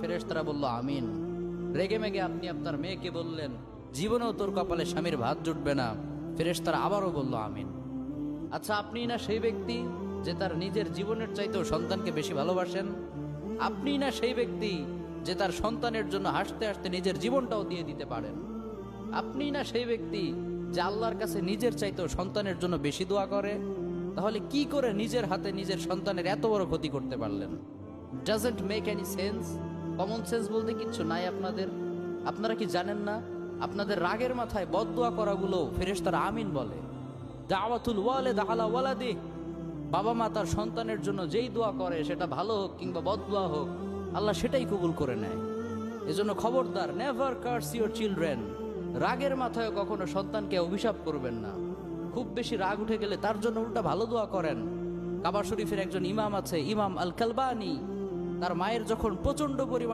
ফেরেশতারা বলল আমিন। রেগে মেগে আপনি আপনার মেয়েকে বললেন জীবনেও তোর কপালে স্বামীর ভাত জুটবে না। ফেরেশতারা আবারও বলল আমিন। আচ্ছা, আপনি না সেই ব্যক্তি যে তার নিজের জীবনের চাইতেও সন্তানকে বেশি ভালোবাসেন? আপনি না সেই ব্যক্তি যে তার সন্তানের জন্য হাসতে হাসতে নিজের জীবনটাও দিয়ে দিতে পারেন? আপনি না সেই ব্যক্তি যে আল্লাহর কাছে নিজের চাইতেও সন্তানের জন্য বেশি দোয়া করে? তাহলে কি করে নিজের হাতে নিজের সন্তানের এত বড় ক্ষতি করতে পারলেন? Doesn't make any sense. Common sense বলতে কিচ্ছু নাই আপনাদের? আপনারা কি জানেন না আপনাদের রাগের মাথায় বদদোয়া করাগুলো ফেরেশতারা আমিন বলে? দাওয়াতুল ওয়ালিদ আলা ওয়ালাদি, বাবা মা তার সন্তানের জন্য যেই দোয়া করে সেটা ভালো হোক কিংবা বদদোয়া হোক, আল্লাহ সেটাই কবুল করে নেয়। এজন্য খবরদার, নেভার কার্স ইউর চিলড্রেন। রাগের মাথায় কখনো সন্তানকে অভিশাপ করবেন না। খুব বেশি রাগ উঠে গেলে তার জন্য উল্টা ভালো দোয়া করেন। কাবা শরীফের একজন ইমাম আছে, ইমাম আল কালবানি, তার মায়ের যখন প্রচন্ড পরিমাণ